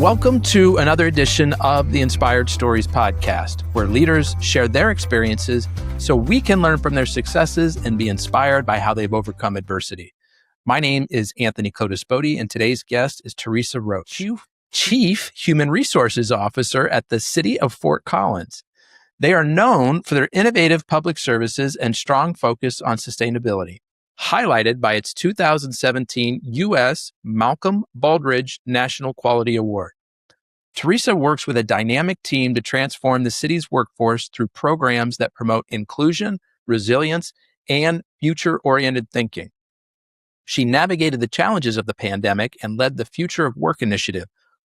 Welcome to another edition of the Inspired Stories podcast, where leaders share their experiences so we can learn from their successes and be inspired by how they've overcome adversity. My name is Anthony Codispoti, and today's guest is Teresa Roche, Chief Human Resources Officer at the City of Fort Collins. They are known for their innovative public services and strong focus on sustainability, highlighted by its 2017 U.S. Malcolm Baldrige National Quality Award. Teresa works with a dynamic team to transform the city's workforce through programs that promote inclusion, resilience, and future-oriented thinking. She navigated the challenges of the pandemic and led the Future of Work initiative,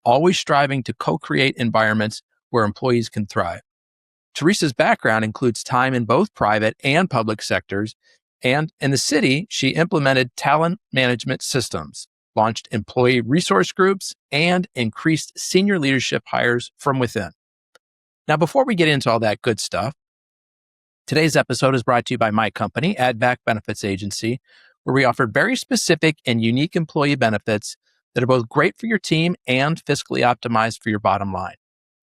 always striving to co-create environments where employees can thrive. Teresa's background includes time in both private and public sectors, and in the city, she implemented talent management systems, launched employee resource groups, and increased senior leadership hires from within. Now, before we get into all that good stuff, today's episode is brought to you by my company, AdVac Benefits Agency, where we offer very specific and unique employee benefits that are both great for your team and fiscally optimized for your bottom line.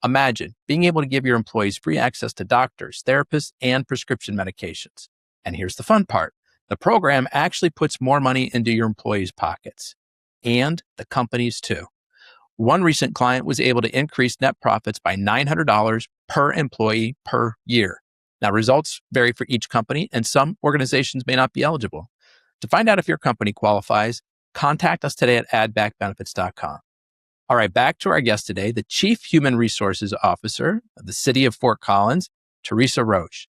Imagine being able to give your employees free access to doctors, therapists, and prescription medications. And here's the fun part. The program actually puts more money into your employees' pockets, and the company's too. One recent client was able to increase net profits by $900 per employee per year. Now, results vary for each company, and some organizations may not be eligible. To find out if your company qualifies, contact us today at advacbenefits.com. All right, back to our guest today, the Chief Human Resources Officer of the City of Fort Collins, Teresa Roche.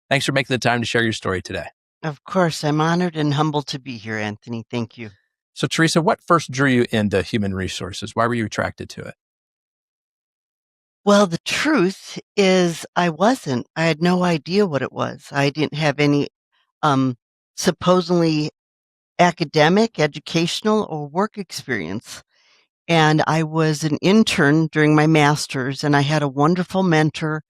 Thanks for making the time to share your story today. Of course, I'm honored and humbled to be here, Anthony. Thank you. So, Teresa, what first drew you into human resources? Why were you attracted to it? Well, the truth is I wasn't. I had no idea what it was. I didn't have any supposedly academic, educational, or work experience. And I was an intern during my master's, and I had a wonderful mentor,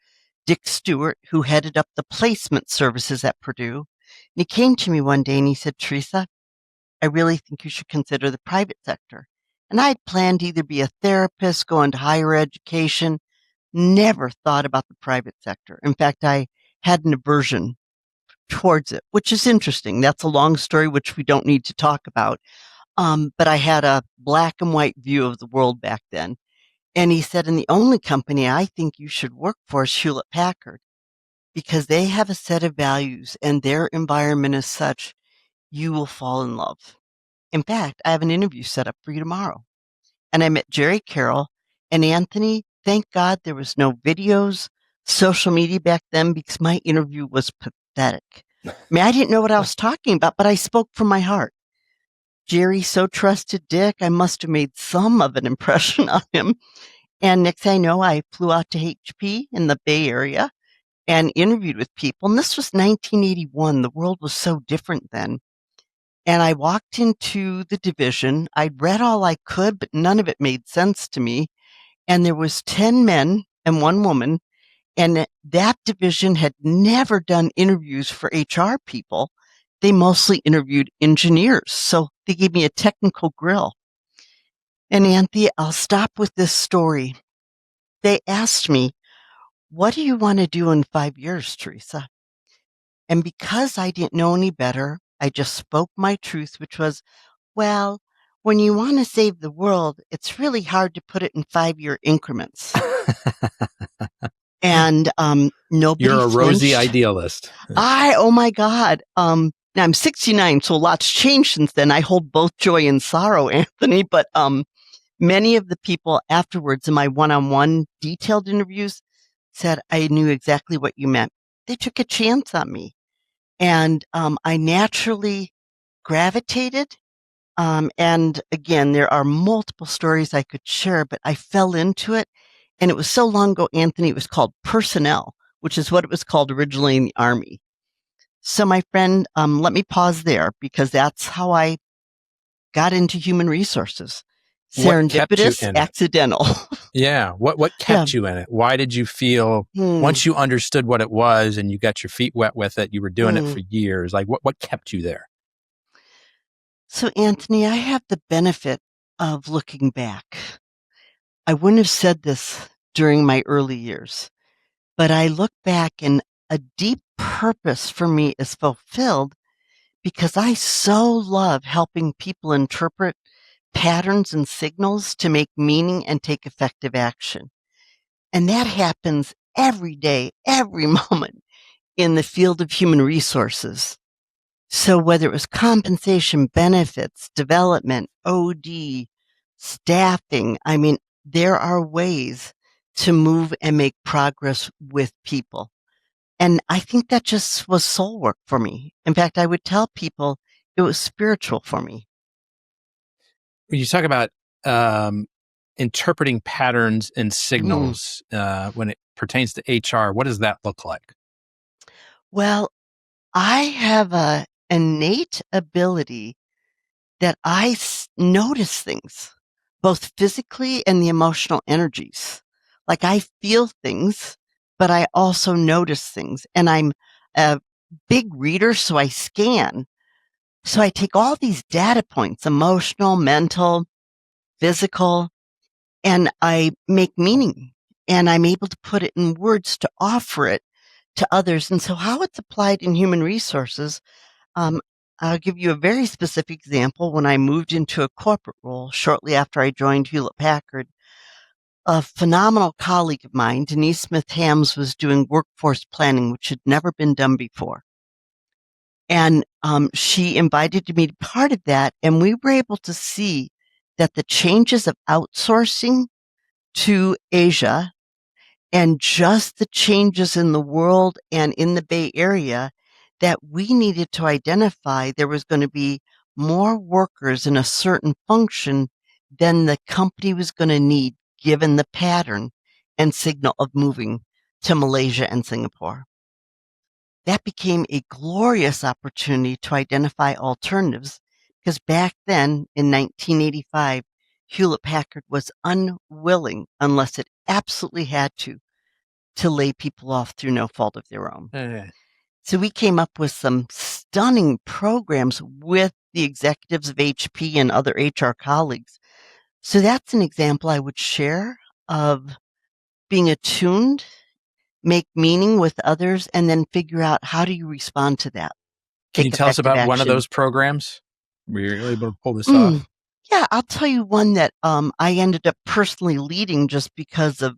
Dick Stewart, who headed up the placement services at Purdue. And he came to me one day and he said, Teresa, I really think you should consider the private sector. And I had planned to either be a therapist, go into higher education, never thought about the private sector. In fact, I had an aversion towards it, which is interesting. That's a long story, which we don't need to talk about. But I had a black and white view of the world back then. And he said, and the only company I think you should work for is Hewlett-Packard, because they have a set of values and their environment is such, you will fall in love. In fact, I have an interview set up for you tomorrow. And I met Jerry Carroll and Anthony. Thank God there was no videos, social media back then, because my interview was pathetic. I mean, I didn't know what I was talking about, but I spoke from my heart. Jerry so trusted Dick, I must have made some of an impression on him. And next thing I know, I flew out to HP in the Bay Area and interviewed with people. And this was 1981. The world was so different then. And I walked into the division. I'd read all I could, but none of it made sense to me. And there was 10 men and one woman. And that division had never done interviews for HR people. They mostly interviewed engineers. So they gave me a technical grill. And Anthony, I'll stop with this story. They asked me, what do you want to do in 5 years, Teresa? And because I didn't know any better, I just spoke my truth, which was, well, when you want to save the world, it's really hard to put it in 5-year increments. And nobody You're a rosy flinched. idealist. Oh my God. Now I'm 69, so a lot's changed since then. I hold both joy and sorrow, Anthony, but many of the people afterwards in my one-on-one detailed interviews said I knew exactly what you meant. They took a chance on me. And I naturally gravitated. And again, there are multiple stories I could share, but I fell into it. And it was so long ago, Anthony, it was called personnel, which is what it was called originally in the Army. So my friend, let me pause there because that's how I got into human resources. Serendipitous, accidental. Yeah. What kept you in it? Why did you feel once you understood what it was and you got your feet wet with it, you were doing it for years? Like what kept you there? So Anthony, I have the benefit of looking back. I wouldn't have said this during my early years, but I look back and a deep purpose for me is fulfilled because I so love helping people interpret patterns and signals to make meaning and take effective action. And that happens every day, every moment in the field of human resources. So whether it was compensation, benefits, development, OD, staffing, I mean, there are ways to move and make progress with people. And I think that just was soul work for me. In fact, I would tell people it was spiritual for me. When you talk about interpreting patterns and Mm. signals when it pertains to HR, what does that look like? Well, I have a innate ability that notice things, both physically and the emotional energies. Like I feel things, but I also notice things. And I'm a big reader, so I scan. So I take all these data points, emotional, mental, physical, and I make meaning. And I'm able to put it in words to offer it to others. And so how it's applied in human resources, um, I'll give you a very specific example. When I moved into a corporate role shortly after I joined Hewlett-Packard, a phenomenal colleague of mine, Denise Smith-Hams, was doing workforce planning, which had never been done before. And she invited me to be part of that. And we were able to see that the changes of outsourcing to Asia and just the changes in the world and in the Bay Area, that we needed to identify there was going to be more workers in a certain function than the company was going to need, given the pattern and signal of moving to Malaysia and Singapore. That became a glorious opportunity to identify alternatives because back then in 1985, Hewlett-Packard was unwilling, unless it absolutely had to lay people off through no fault of their own. So we came up with some stunning programs with the executives of HP and other HR colleagues. So that's an example I would share of being attuned, make meaning with others, and then figure out how do you respond to that. Can you Take tell us effective about one of action. those programs? Were you able to pull this off? Yeah, I'll tell you one that I ended up personally leading just because of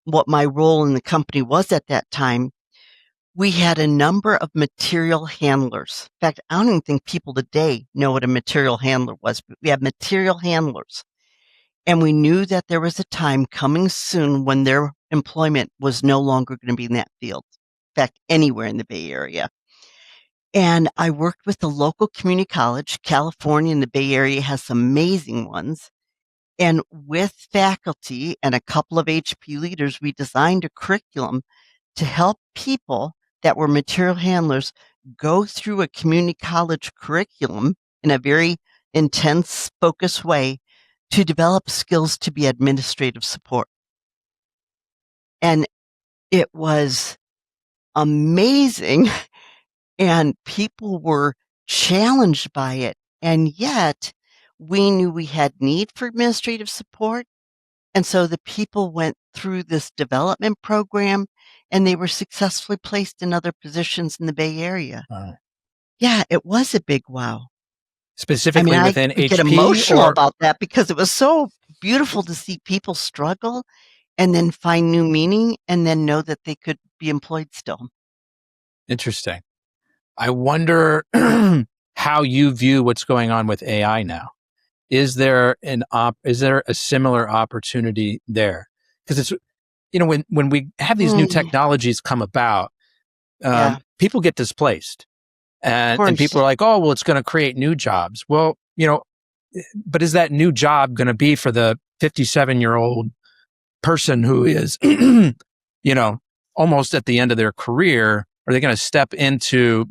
what my role in the company was at that time. We had a number of material handlers. In fact, I don't even think people today know what a material handler was, but we had material handlers. And we knew that there was a time coming soon when their employment was no longer going to be in that field. In fact, anywhere in the Bay Area. And I worked with the local community college. California and the Bay Area has some amazing ones. And with faculty and a couple of HP leaders, we designed a curriculum to help people that were material handlers go through a community college curriculum in a very intense, focused way to develop skills to be administrative support. And it was amazing. And people were challenged by it. And yet we knew we had need for administrative support. And so the people went through this development program and they were successfully placed in other positions in the Bay Area. Yeah, it was a big wow. Specifically within I get HP emotional or about that because it was so beautiful to see people struggle and then find new meaning and then know that they could be employed still. Interesting. I wonder how you view what's going on with AI now. Is there a similar opportunity there? Because it's, when we have these new technologies come about, people get displaced, and people are like, oh, well, it's going to create new jobs. Well, but is that new job going to be for the 57-year-old person who is, almost at the end of their career? Are they going to step into,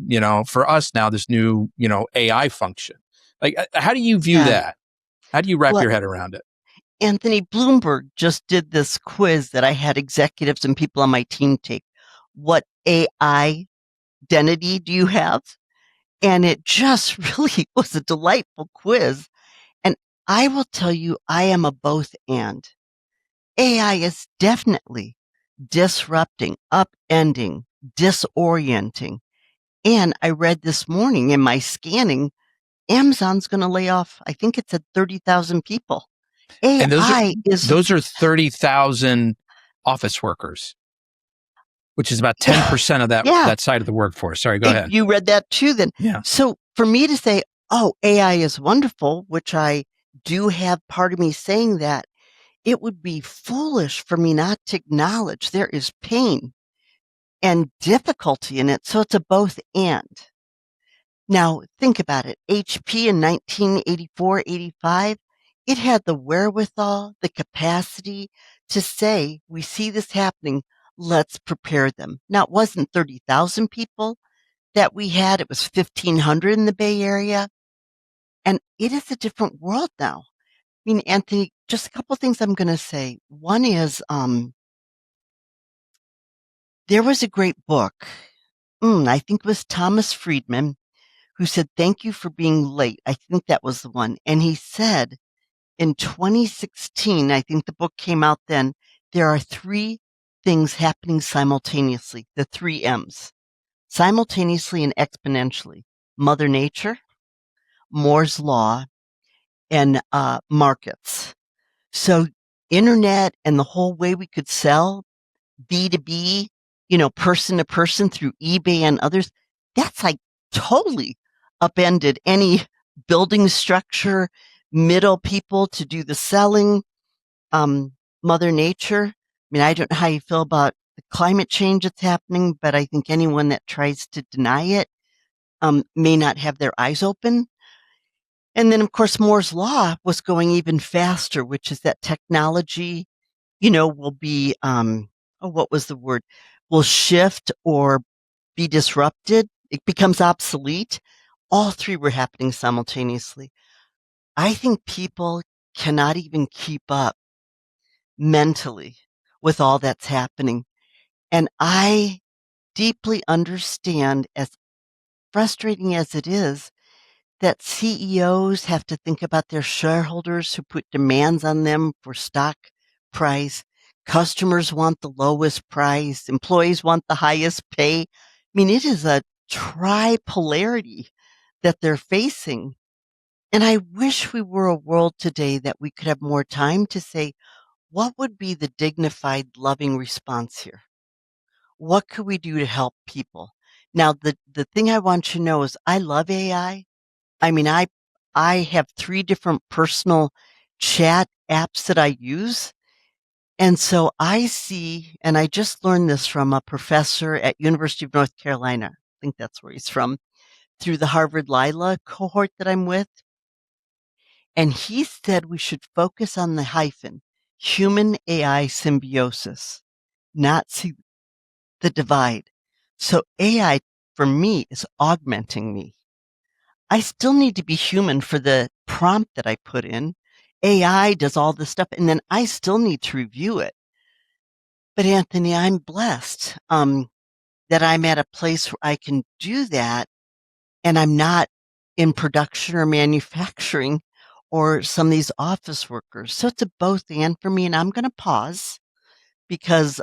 for us now, this new, AI function? Like, how do you view that? How do you wrap your head around it? Anthony Bloomberg just did this quiz that I had executives and people on my team take. What AI identity do you have? And it just really was a delightful quiz. And I will tell you, I am a both and. AI is definitely disrupting, upending, disorienting. And I read this morning in my scanning, Amazon's going to lay off, I think it's at 30,000 people. And AI is, those are 30,000 office workers, which is about yeah, 10% of yeah. that side of the workforce. Sorry, go ahead. You read that too then. Yeah. So for me to say, oh, AI is wonderful, which I do have part of me saying that, it would be foolish for me not to acknowledge there is pain and difficulty in it. So it's a both and. Now, think about it. HP in 1984, 85, it had the wherewithal, the capacity to say, we see this happening, let's prepare them. Now, it wasn't 30,000 people that we had, it was 1,500 in the Bay Area. And it is a different world now. I mean, Anthony, just a couple of things I'm going to say. One is, there was a great book. I think it was Thomas Friedman who said, thank you for being late. I think that was the one. And he said in 2016, I think the book came out then, there are three things happening simultaneously, the three M's, simultaneously and exponentially: Mother Nature, Moore's Law, and markets. So internet and the whole way we could sell B2B, person to person through eBay and others, that's like totally upended any building structure, middle people to do the selling, Mother Nature. I mean, I don't know how you feel about the climate change that's happening, but I think anyone that tries to deny it may not have their eyes open. And then, of course, Moore's Law was going even faster, which is that technology, will be, what was the word? Will shift or be disrupted. It becomes obsolete. All three were happening simultaneously. I think people cannot even keep up mentally with all that's happening. And I deeply understand, as frustrating as it is, that CEOs have to think about their shareholders who put demands on them for stock price. Customers want the lowest price. Employees want the highest pay. I mean, it is a tripolarity that they're facing. And I wish we were a world today that we could have more time to say, what would be the dignified, loving response here? What could we do to help people? Now, the thing I want you to know is I love AI. I mean, I have 3 different personal chat apps that I use. And so I see, and I just learned this from a professor at University of North Carolina. I think that's where he's from, through the Harvard Lila cohort that I'm with. And he said we should focus on the hyphen, human AI symbiosis, not see the divide. So AI for me is augmenting me. I still need to be human for the prompt that I put in. AI does all this stuff, and then I still need to review it. But Anthony, I'm blessed that I'm at a place where I can do that, and I'm not in production or manufacturing or some of these office workers. So it's a both and for me, and I'm going to pause because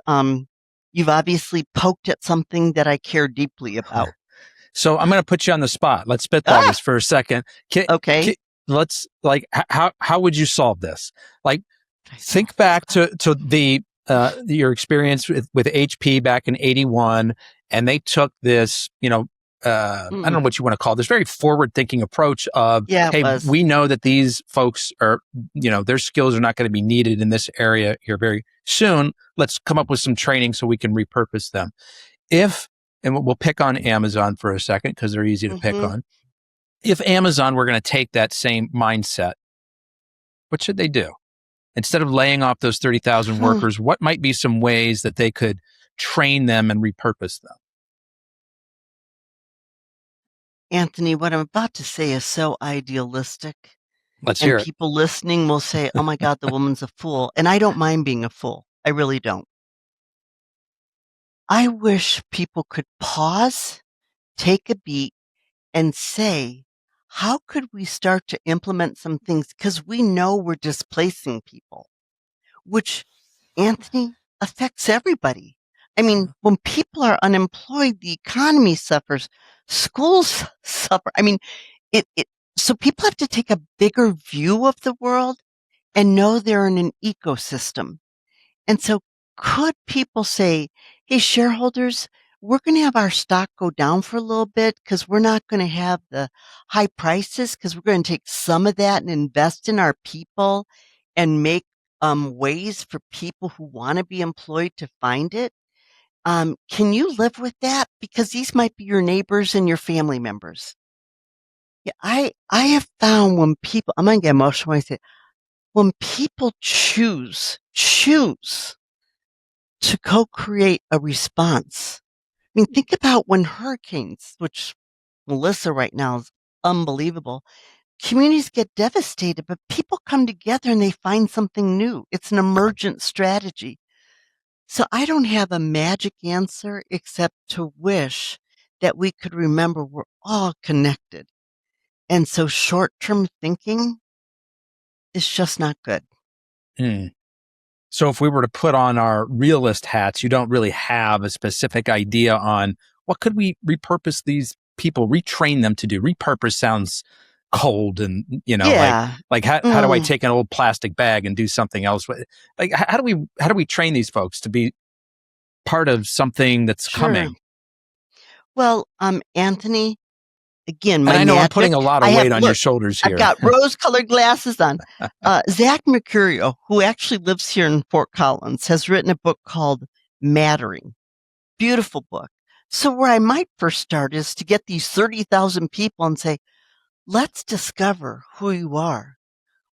you've obviously poked at something that I care deeply about. So I'm going to put you on the spot. Let's spitball this for a second. Okay. Let's how would you solve this? Like, think back to the your experience with HP back in 81, and they took this, I don't know what you want to call this very forward thinking approach of, hey, we know that these folks are, their skills are not going to be needed in this area here very soon. Let's come up with some training so we can repurpose them. And we'll pick on Amazon for a second because they're easy to pick on. If Amazon were going to take that same mindset, what should they do? Instead of laying off those 30,000 workers, what might be some ways that they could train them and repurpose them? Anthony, what I'm about to say is so idealistic. Let's hear it. People listening will say, oh my God, the woman's a fool. And I don't mind being a fool. I really don't. I wish people could pause, take a beat, and say, how could we start to implement some things? Because we know we're displacing people, which Anthony, affects everybody. I mean, when people are unemployed, the economy suffers, schools suffer. I mean, so people have to take a bigger view of the world and know they're in an ecosystem. And so could people say, hey, shareholders, we're going to have our stock go down for a little bit because we're not going to have the high prices because we're going to take some of that and invest in our people and make ways for people who want to be employed to find it. Can you live with that? Because these might be your neighbors and your family members. Yeah, I have found when people, I'm going to get emotional when I say, when people choose to co-create a response. I mean, think about when hurricanes, which Melissa right now is unbelievable, communities get devastated, but people come together and they find something new. It's an emergent strategy. So I don't have a magic answer except to wish that we could remember we're all connected. And so short-term thinking is just not good. Mm. So if we were to put on our realist hats, you don't really have a specific idea on what could we repurpose these people, retrain them to do. Repurpose sounds cold and, Yeah. like how do I take an old plastic bag and do something else with it? Like how do we train these folks to be part of something that's coming? Well, Anthony, again, And my I know I'm magic. putting a lot of weight on your shoulders I've here. got rose-colored glasses on. Zach Mercurio, who actually lives here in Fort Collins, has written a book called Mattering. Beautiful book. So where I might first start is to get these 30,000 people and say, let's discover who you are.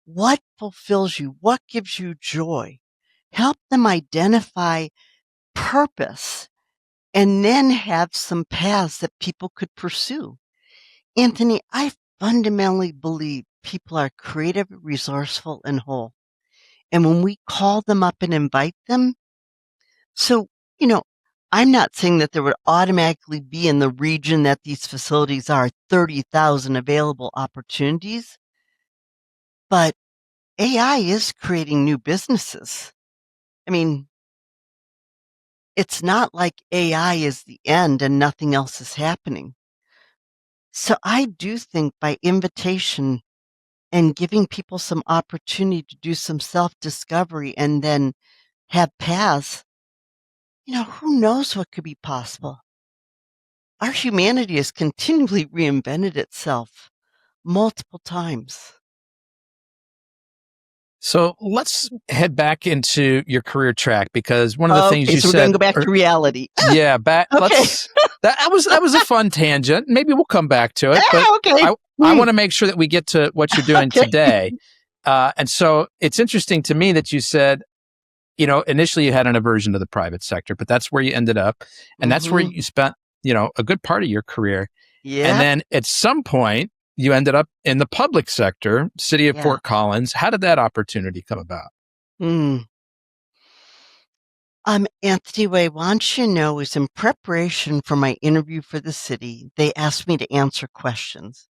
What fulfills you? What gives you joy? Help them identify purpose and then have some paths that people could pursue. Anthony, I fundamentally believe people are creative, resourceful, and whole. And when we call them up and invite them, so, I'm not saying that there would automatically be in the region that these facilities are 30,000 available opportunities, but AI is creating new businesses. I mean, it's not like AI is the end and nothing else is happening. So I do think by invitation and giving people some opportunity to do some self-discovery and then have paths, who knows what could be possible? Our humanity has continually reinvented itself multiple times. So let's head back into your career track because one of the things you so said. We're going to go back to reality. Yeah, back. Okay. That was a fun tangent. Maybe we'll come back to it. But okay. I want to make sure that we get to what you're doing today. And so it's interesting to me that you said, initially you had an aversion to the private sector, but that's where you ended up, and that's where you spent, a good part of your career. Yeah. And then at some point you ended up in the public sector, city of Fort Collins. How did that opportunity come about? Anthony, what I want you to know is in preparation for my interview for the city, they asked me to answer questions.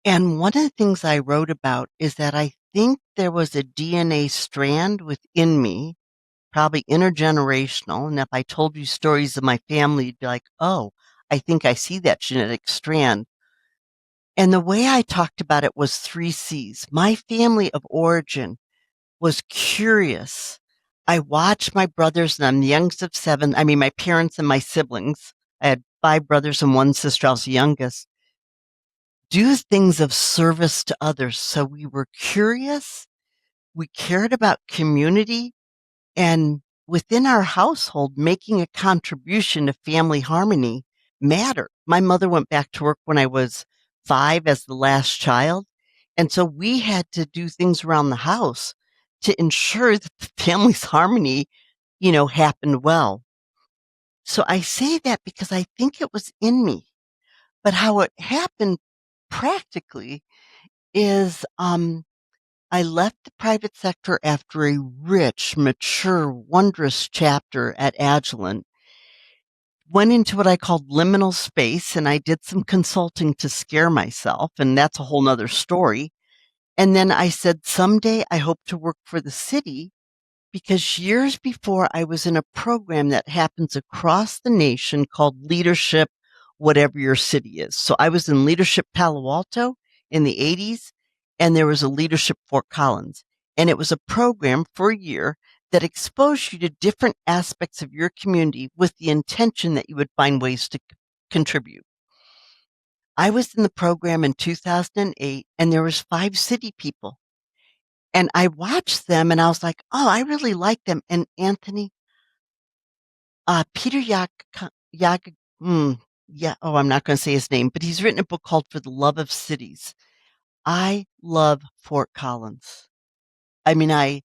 And one of the things I wrote about is that I think there was a DNA strand within me, probably intergenerational. And if I told you stories of my family, you'd be like, oh, I think I see that genetic strand. And the way I talked about it was 3 C's. My family of origin was curious. I watched my brothers, and I'm the youngest of 7. I mean, my parents and my siblings. I had 5 brothers and 1 sister. I was the youngest. Do things of service to others. So we were curious. We cared about community, and within our household, making a contribution to family harmony mattered. My mother went back to work when I was 5 as the last child. And so we had to do things around the house to ensure that the family's harmony, happened well. So I say that because I think it was in me. But how it happened practically is I left the private sector after a rich, mature, wondrous chapter at Agilent, went into what I called liminal space, and I did some consulting to scare myself, and that's a whole nother story. And then I said, someday I hope to work for the city. Because years before, I was in a program that happens across the nation called Leadership, whatever your city is. So I was in Leadership Palo Alto in the 80s, and there was a Leadership Fort Collins. And it was a program for a year that exposed you to different aspects of your community with the intention that you would find ways to contribute. I was in the program in 2008, and there was 5 city people. And I watched them and I was like, "Oh, I really like them." And Anthony, Peter Yak yeah, oh, I'm not gonna say his name, but he's written a book called For the Love of Cities. I love Fort Collins. I mean, I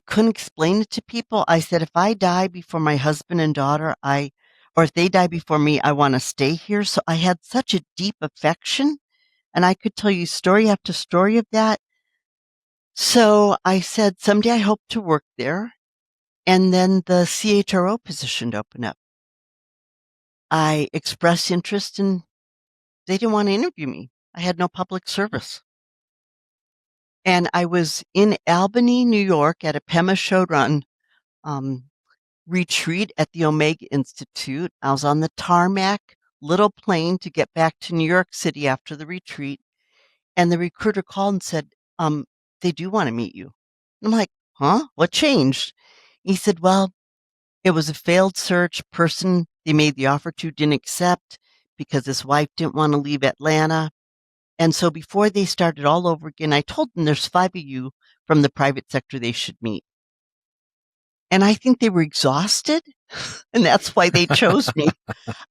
couldn't explain it to people. I said, "If I die before my husband and daughter, or if they die before me, I wanna stay here." So I had such a deep affection, and I could tell you story after story of that. So I said, "Someday I hope to work there." And then the CHRO position opened up. I expressed interest and they didn't want to interview me. I had no public service. And I was in Albany, New York at a Pema Chodron um, retreat at the Omega Institute. I was on the tarmac, little plane to get back to New York City after the retreat. And the recruiter called and said, they do want to meet you. And I'm like, huh? What changed? He said, well, it was a failed search. Person they made the offer to didn't accept because his wife didn't want to leave Atlanta. And so before they started all over again, I told them there's 5 of you from the private sector they should meet. And I think they were exhausted, and that's why they chose me.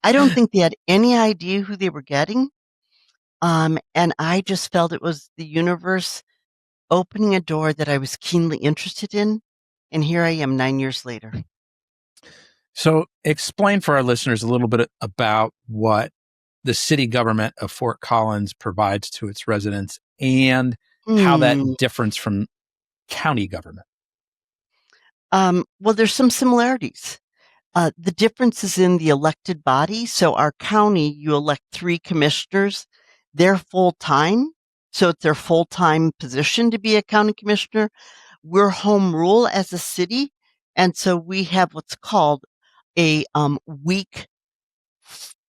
I don't think they had any idea who they were getting. And I just felt it was the universe opening a door that I was keenly interested in. And here I am 9 years later. So explain for our listeners a little bit about what the city government of Fort Collins provides to its residents and how that differs from county government. Well, there's some similarities. The difference is in the elected body. So our county, you elect 3 commissioners. They're full-time. So it's their full-time position to be a county commissioner. We're home rule as a city. And so we have what's called a weak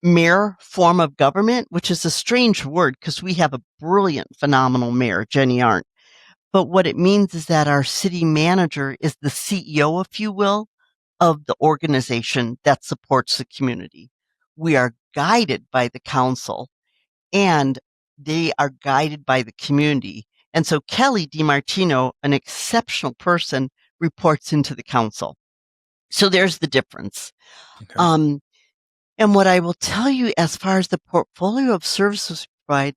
mayor form of government, which is a strange word because we have a brilliant, phenomenal mayor, Jenny Arndt. But what it means is that our city manager is the CEO, if you will, of the organization that supports the community. We are guided by the council and they are guided by the community. And so Kelly DiMartino, an exceptional person, reports into the council. So there's the difference. Okay. And what I will tell you as far as the portfolio of services we provide,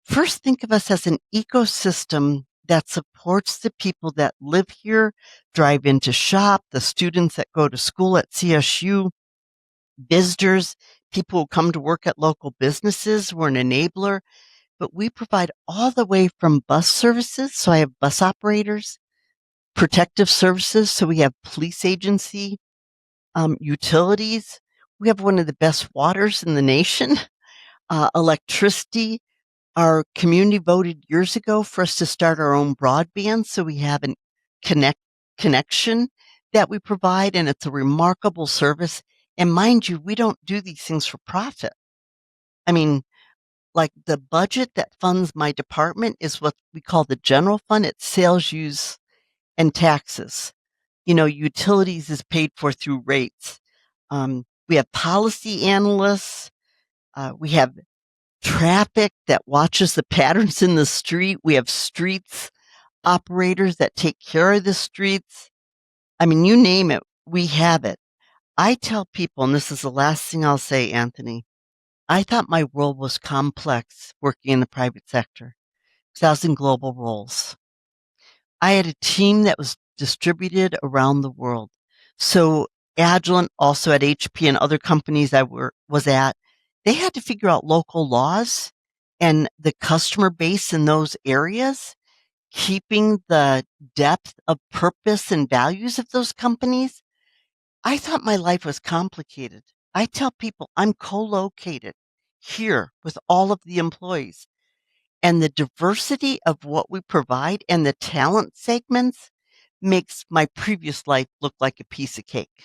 first think of us as an ecosystem that supports the people that live here, drive in to shop, the students that go to school at CSU, visitors, people who come to work at local businesses. We're an enabler, but we provide all the way from bus services. So I have bus operators, protective services. So we have police agency, utilities. We have one of the best waters in the nation, electricity. Our community voted years ago for us to start our own broadband. So we have a connection that we provide, and it's a remarkable service. And mind you, we don't do these things for profit. I mean, like the budget that funds my department is what we call the general fund. It's sales, use, and taxes. Utilities is paid for through rates. We have policy analysts. We have traffic that watches the patterns in the street. We have streets operators that take care of the streets. I mean, you name it, we have it. I tell people, and this is the last thing I'll say, Anthony, I thought my world was complex working in the private sector because I was in global roles. I had a team that was distributed around the world. So Agilent, also at HP and other companies I was at, they had to figure out local laws and the customer base in those areas, keeping the depth of purpose and values of those companies. I thought my life was complicated. I tell people I'm co-located here with all of the employees, and the diversity of what we provide and the talent segments makes my previous life look like a piece of cake.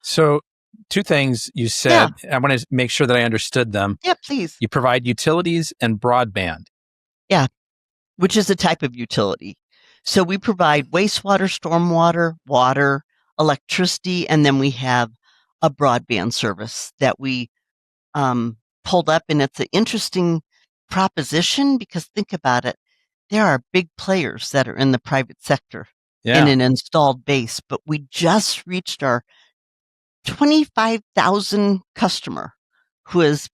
So, two things you said, I want to make sure that I understood them. Yeah, please. You provide utilities and broadband. Yeah, which is a type of utility. So we provide wastewater, stormwater, water, electricity, and then we have a broadband service that we pulled up. And it's an interesting proposition because think about it. There are big players that are in the private sector in an installed base, but we just reached our 25,000 customer who is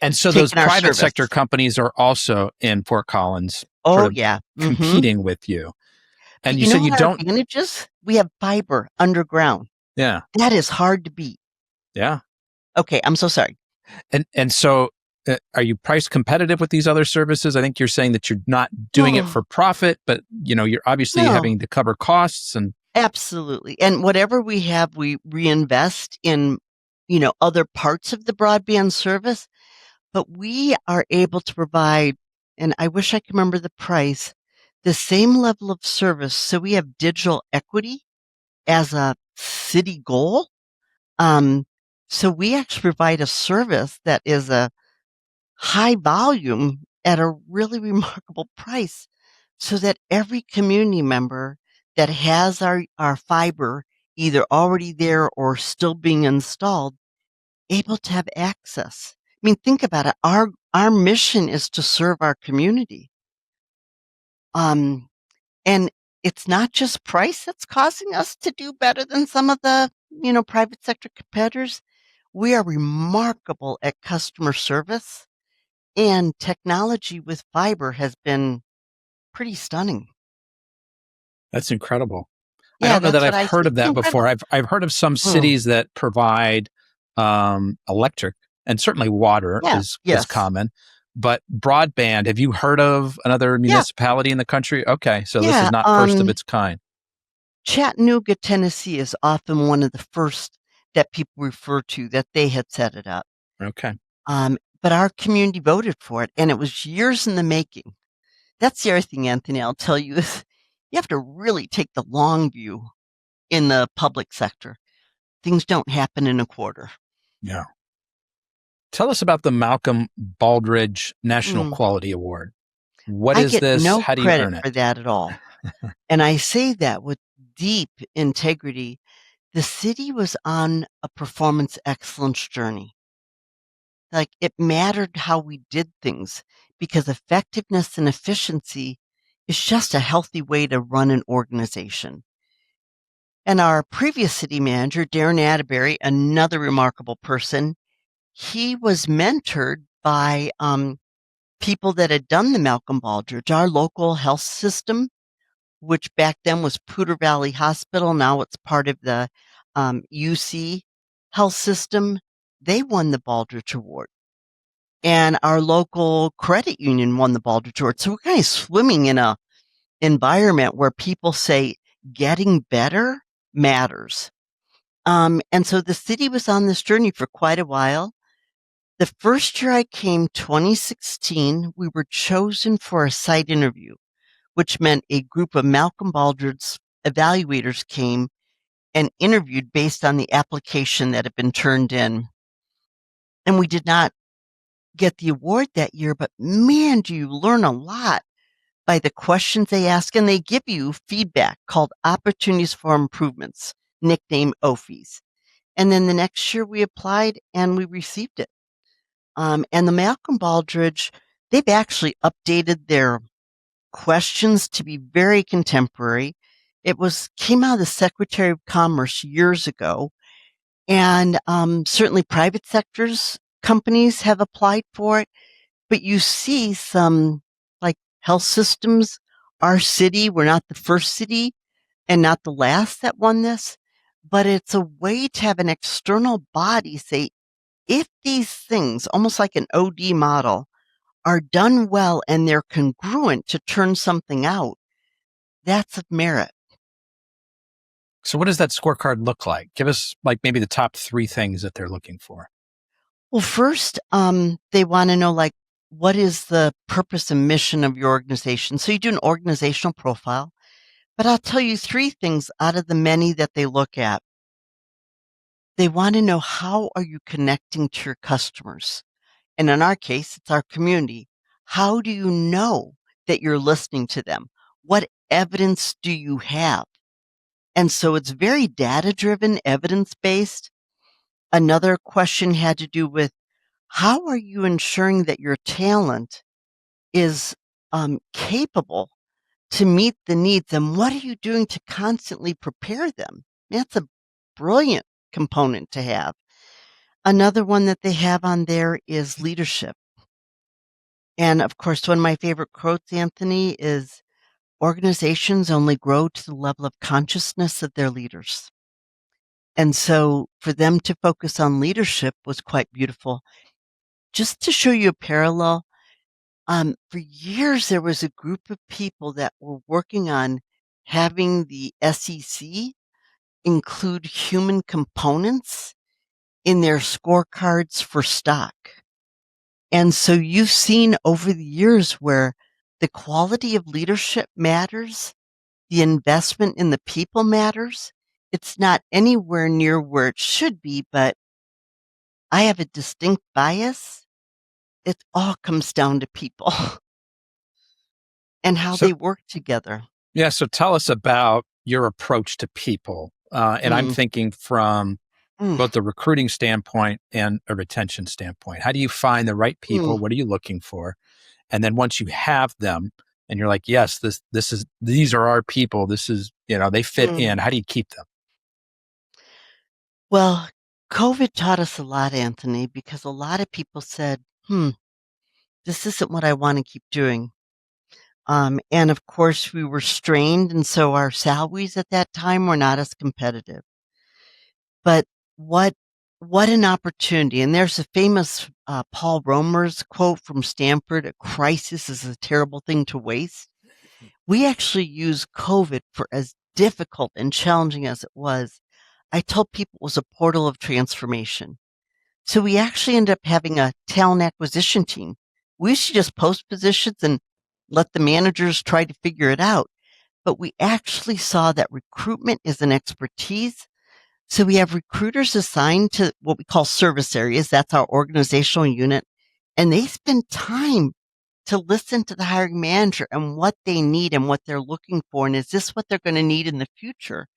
And so those private sector companies are also in Fort Collins competing with you. And you said you don't. Advantages? We have fiber underground. Yeah. That is hard to beat. Yeah. Okay, I'm so sorry. And so are you price competitive with these other services? I think you're saying that you're not doing it for profit, but you're obviously having to cover costs and absolutely. And whatever we have, we reinvest in, other parts of the broadband service, but we are able to provide, and I wish I could remember the price, the same level of service. So we have digital equity as a city goal. So we actually provide a service that is a high volume at a really remarkable price so that every community member that has our fiber either already there or still being installed, able to have access. I mean, think about it. Our mission is to serve our community. And it's not just price that's causing us to do better than some of the, private sector competitors. We are remarkable at customer service, and technology with fiber has been pretty stunning. That's incredible. Yeah, I don't know that I've heard of that before. I've heard of some cities that provide electric, and certainly water is common. But broadband, have you heard of another municipality in the country? Okay, so this is not first of its kind. Chattanooga, Tennessee is often one of the first that people refer to that they had set it up. Okay. But our community voted for it, and it was years in the making. That's the other thing, Anthony, I'll tell you is you have to really take the long view in the public sector. Things don't happen in a quarter. Yeah. Tell us about the Malcolm Baldrige National Quality Award. What is this? How do you earn it? I get no credit for that at all. And I say that with deep integrity. The city was on a performance excellence journey. Like it mattered how we did things because effectiveness and efficiency is just a healthy way to run an organization. And our previous city manager, Darren Atterbury, another remarkable person, he was mentored by people that had done the Malcolm Baldrige, our local health system, which back then was Poudre Valley Hospital. Now it's part of the UC health system. They won the Baldrige Award. And our local credit union won the Baldrige Award. So we're kind of swimming in a environment where people say getting better matters. And so the city was on this journey for quite a while. The first year I came, 2016, we were chosen for a site interview, which meant a group of Malcolm Baldrige's evaluators came and interviewed based on the application that had been turned in. And we did not get the award that year, but man, do you learn a lot by the questions they ask, and they give you feedback called opportunities for improvements, nicknamed OFIs. And then the next year we applied and we received it. And the Malcolm Baldrige, they've actually updated their questions to be very contemporary. It came out of the Secretary of Commerce years ago, and certainly private sectors companies have applied for it. But you see some like health systems, our city, we're not the first city and not the last that won this, but it's a way to have an external body say, if these things, almost like an OD model, are done well and they're congruent to turn something out, that's of merit. So what does that scorecard look like? Give us like maybe the top 3 things that they're looking for. Well, first, they want to know like, what is the purpose and mission of your organization? So you do an organizational profile. But I'll tell you three things out of the many that they look at. They want to know, how are you connecting to your customers? And in our case, it's our community. How do you know that you're listening to them? What evidence do you have? And so it's very data driven, evidence based. Another question had to do with, how are you ensuring that your talent is capable to meet the needs, and what are you doing to constantly prepare them? That's a brilliant component to have. Another one that they have on there is leadership. And of course, one of my favorite quotes, Anthony, is, organizations only grow to the level of consciousness of their leaders. And so for them to focus on leadership was quite beautiful. Just to show you a parallel, for years, there was a group of people that were working on having the SEC include human components in their scorecards for stock. And so you've seen over the years where the quality of leadership matters, the investment in the people matters. It's not anywhere near where it should be, but I have a distinct bias. It all comes down to people and how So, they work together. yeah, so tell us about your approach to people. And I'm Mm, thinking from mm, both the recruiting standpoint and a retention standpoint. How do you find the right people? mm, What are you looking for? And then once you have them and you're like, yes, these are our people. This is, they fit mm. in. How do you keep them? Well, COVID taught us a lot, Anthony, because a lot of people said, this isn't what I want to keep doing. And of course, we were strained, and so our salaries at that time were not as competitive. But what what an opportunity! And there's a famous Paul Romer's quote from Stanford: "A crisis is a terrible thing to waste." We actually used COVID, for as difficult and challenging as it was. I told people it was a portal of transformation. So we actually ended up having a talent acquisition team. We used to just post positions and let the managers try to figure it out. But we actually saw that recruitment is an expertise. So we have recruiters assigned to what we call service areas. That's our organizational unit. And they spend time to listen to the hiring manager and what they need and what they're looking for. And is this what they're going to need in the future?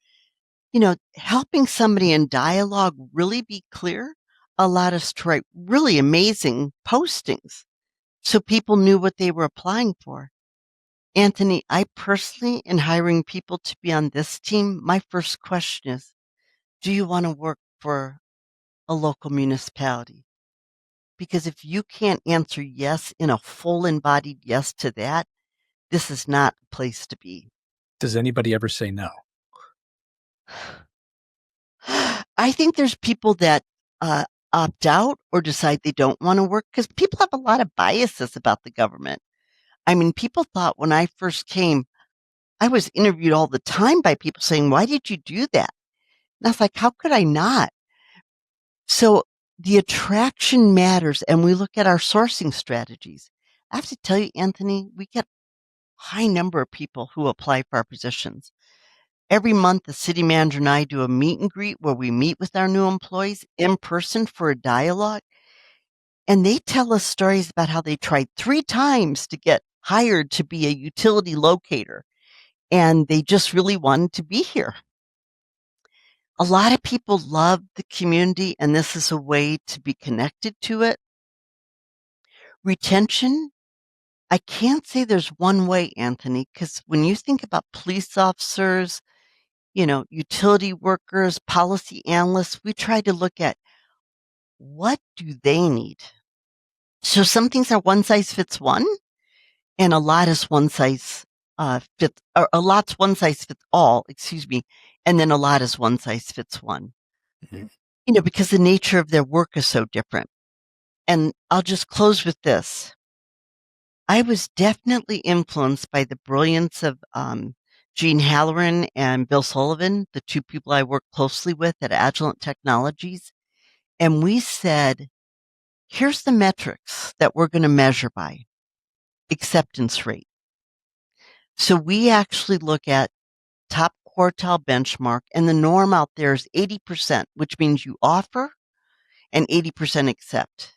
Helping somebody in dialogue really be clear allowed us to write really amazing postings so people knew what they were applying for. Anthony, I personally, in hiring people to be on this team, my first question is, do you want to work for a local municipality? Because if you can't answer yes in a full embodied yes to that, this is not a place to be. Does anybody ever say no? I think there's people that opt out or decide they don't want to work because people have a lot of biases about the government. I mean, people thought when I first came, I was interviewed all the time by people saying, "Why did you do that?" And I was like, "How could I not?" So the attraction matters, and we look at our sourcing strategies. I have to tell you, Anthony, we get a high number of people who apply for our positions. Every month, the city manager and I do a meet and greet where we meet with our new employees in person for a dialogue. And they tell us stories about how they tried 3 times to get hired to be a utility locator. And they just really wanted to be here. A lot of people love the community, and this is a way to be connected to it. Retention, I can't say there's one way, Anthony, because when you think about police officers, utility workers, policy analysts, we try to look at, what do they need? So some things are one size fits one, and a lot is one size fits, or a lot's one size fits all, excuse me, and then a lot is one size fits one. Mhm. Because the nature of their work is so different. And I'll just close with this. I was definitely influenced by the brilliance of Gene Halloran and Bill Sullivan, the two people I work closely with at Agilent Technologies. And we said, here's the metrics that we're going to measure by: acceptance rate. So we actually look at top quartile benchmark, and the norm out there is 80%, which means you offer and 80% accept.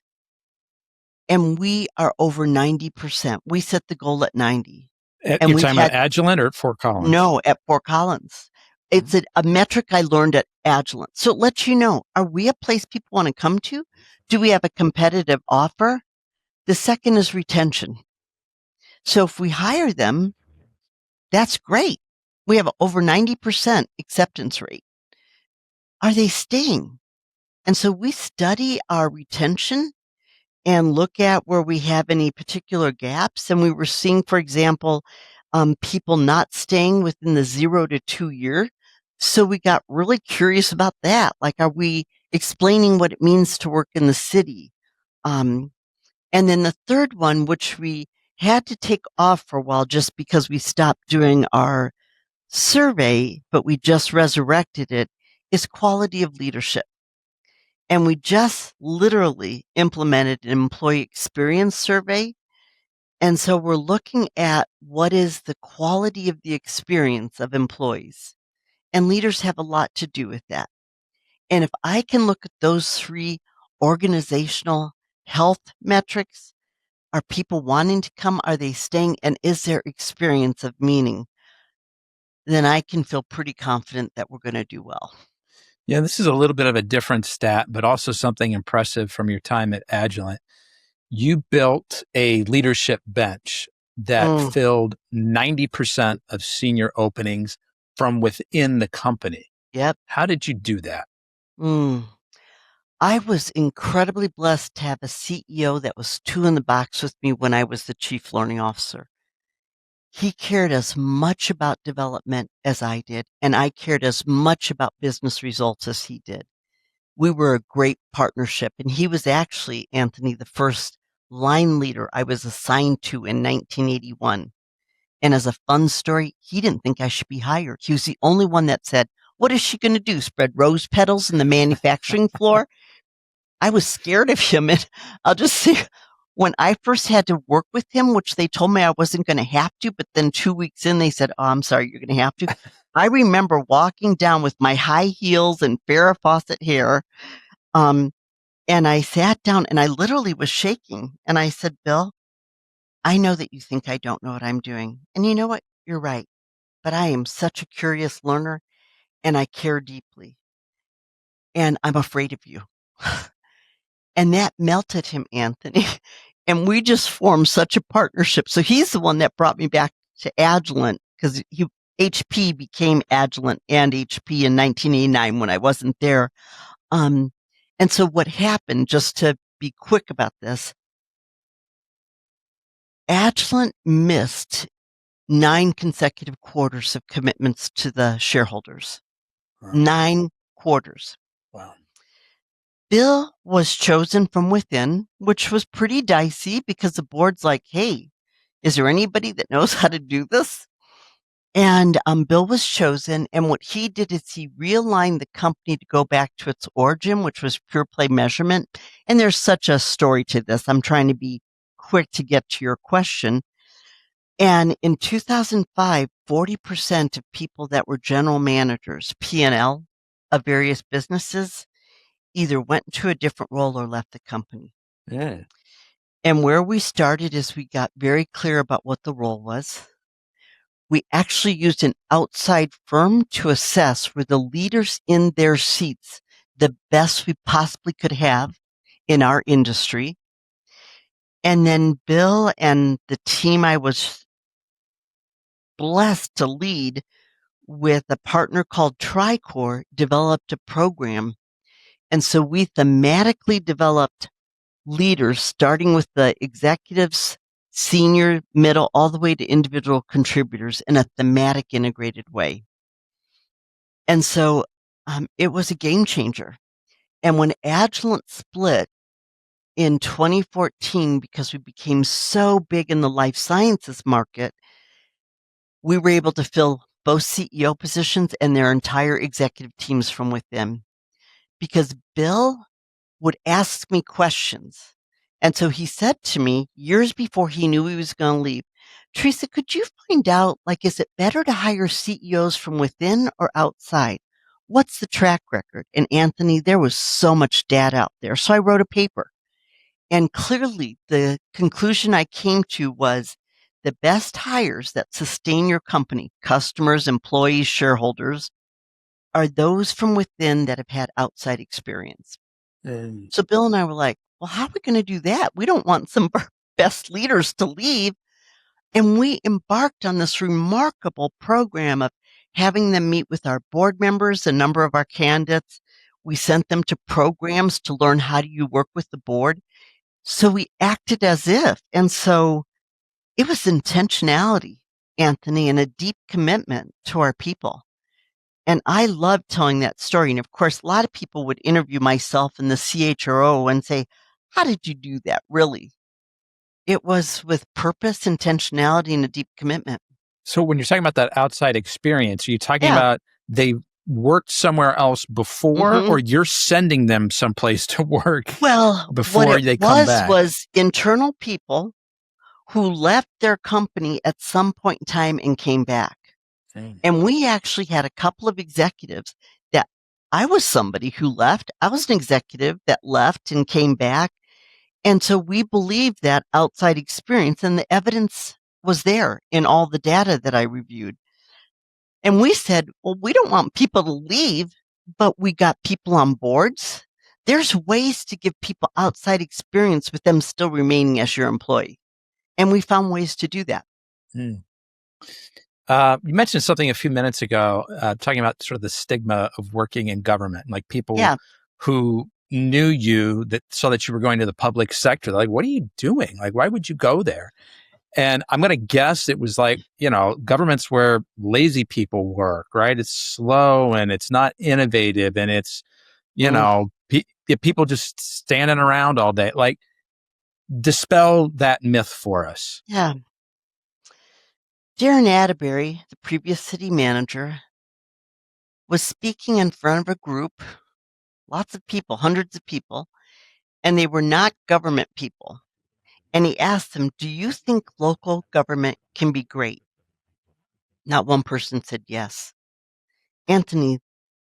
And we are over 90%. We set the goal at 90. And You're we've talking about Agilent or at Fort Collins? No, at Fort Collins. It's a metric I learned at Agilent. So it lets you know, are we a place people want to come to? Do we have a competitive offer? The second is retention. So if we hire them, that's great. We have over 90% acceptance rate. Are they staying? And so we study our retention and look at where we have any particular gaps. And we were seeing, for example, people not staying within the 0 to 2 year. So we got really curious about that. Like, are we explaining what it means to work in the city? And then the third one, which we had to take off for a while just because we stopped doing our survey, but we just resurrected it, is quality of leadership. And we just literally implemented an employee experience survey. And so we're looking at what is the quality of the experience of employees. And leaders have a lot to do with that. And if I can look at those 3 organizational health metrics, are people wanting to come? Are they staying? And is their experience of meaning? Then I can feel pretty confident that we're going to do well. Yeah, this is a little bit of a different stat, but also something impressive from your time at Agilent. You built a leadership bench that filled 90% of senior openings from within the company. Yep. How did you do that? I was incredibly blessed to have a CEO that was 2 in the box with me when I was the chief learning officer. He cared as much about development as I did, and I cared as much about business results as he did. We were a great partnership, and he was actually, Anthony, the first line leader I was assigned to in 1981. And as a fun story, he didn't think I should be hired. He was the only one that said, "What is she going to do? Spread rose petals in the manufacturing floor?" I was scared of him. And I'll just say, when I first had to work with him, which they told me I wasn't going to have to, but then 2 weeks in, they said, "Oh, I'm sorry, you're going to have to." I remember walking down with my high heels and Farrah Fawcett hair. And I sat down and I literally was shaking. And I said, "Bill, I know that you think I don't know what I'm doing. And you know what? You're right. But I am such a curious learner and I care deeply. And I'm afraid of you." And that melted him, Anthony. And we just formed such a partnership. So he's the one that brought me back to Agilent because HP became Agilent and HP in 1989 when I wasn't there. And so what happened, just to be quick about this, Agilent missed 9 consecutive quarters of commitments to the shareholders. Wow. 9 quarters. Wow. Bill was chosen from within, which was pretty dicey because the board's like, "Hey, is there anybody that knows how to do this?" And Bill was chosen. And what he did is he realigned the company to go back to its origin, which was pure play measurement. And there's such a story to this. I'm trying to be quick to get to your question. And in 2005, 40% of people that were general managers, P&L of various businesses, either went into a different role or left the company. Yeah. And where we started is we got very clear about what the role was. We actually used an outside firm to assess were the leaders in their seats the best we possibly could have in our industry. And then Bill and the team I was blessed to lead with a partner called Tricor developed a program. And so we thematically developed leaders, starting with the executives, senior, middle, all the way to individual contributors in a thematic integrated way. And so it was a game changer. And when Agilent split in 2014, because we became so big in the life sciences market, we were able to fill both CEO positions and their entire executive teams from within. Because Bill would ask me questions. And so he said to me years before he knew he was going to leave, Teresa, could you find out, is it better to hire CEOs from within or outside? What's the track record? And Anthony, there was so much data out there. So I wrote a paper. And clearly the conclusion I came to was the best hires that sustain your company, customers, employees, shareholders, are those from within that have had outside experience. So Bill and I were like, well, how are we going to do that? We don't want some of our best leaders to leave. And we embarked on this remarkable program of having them meet with our board members, a number of our candidates. We sent them to programs to learn how do you work with the board. So we acted as if. And so it was intentionality, Anthony, and a deep commitment to our people. And I love telling that story. And of course, a lot of people would interview myself and the CHRO and say, how did you do that? Really? It was with purpose, intentionality, and a deep commitment. So when you're talking about that outside experience, are you talking Yeah. about they worked somewhere else before, or you're sending them someplace to work before they come back? Was internal people who left their company at some point in time and came back. And we actually had a couple of executives that I was somebody who left. I was an executive that left and came back. And so we believed that outside experience, and the evidence was there in all the data that I reviewed. And we said, well, we don't want people to leave, but we got people on boards. There's ways to give people outside experience with them still remaining as your employee. And we found ways to do that. You mentioned something a few minutes ago, talking about sort of the stigma of working in government, like people who knew you that saw that you were going to the public sector. They're like, what are you doing? Like, why would you go there? And I'm going to guess it was like, government's where lazy people work, right? It's slow and it's not innovative and it's, people just standing around all day. Like, dispel that myth for us. Yeah. Darren Atterbury, the previous city manager, was speaking in front of a group, lots of people, hundreds of people, and they were not government people. And he asked them, do you think local government can be great? Not one person said yes. Anthony,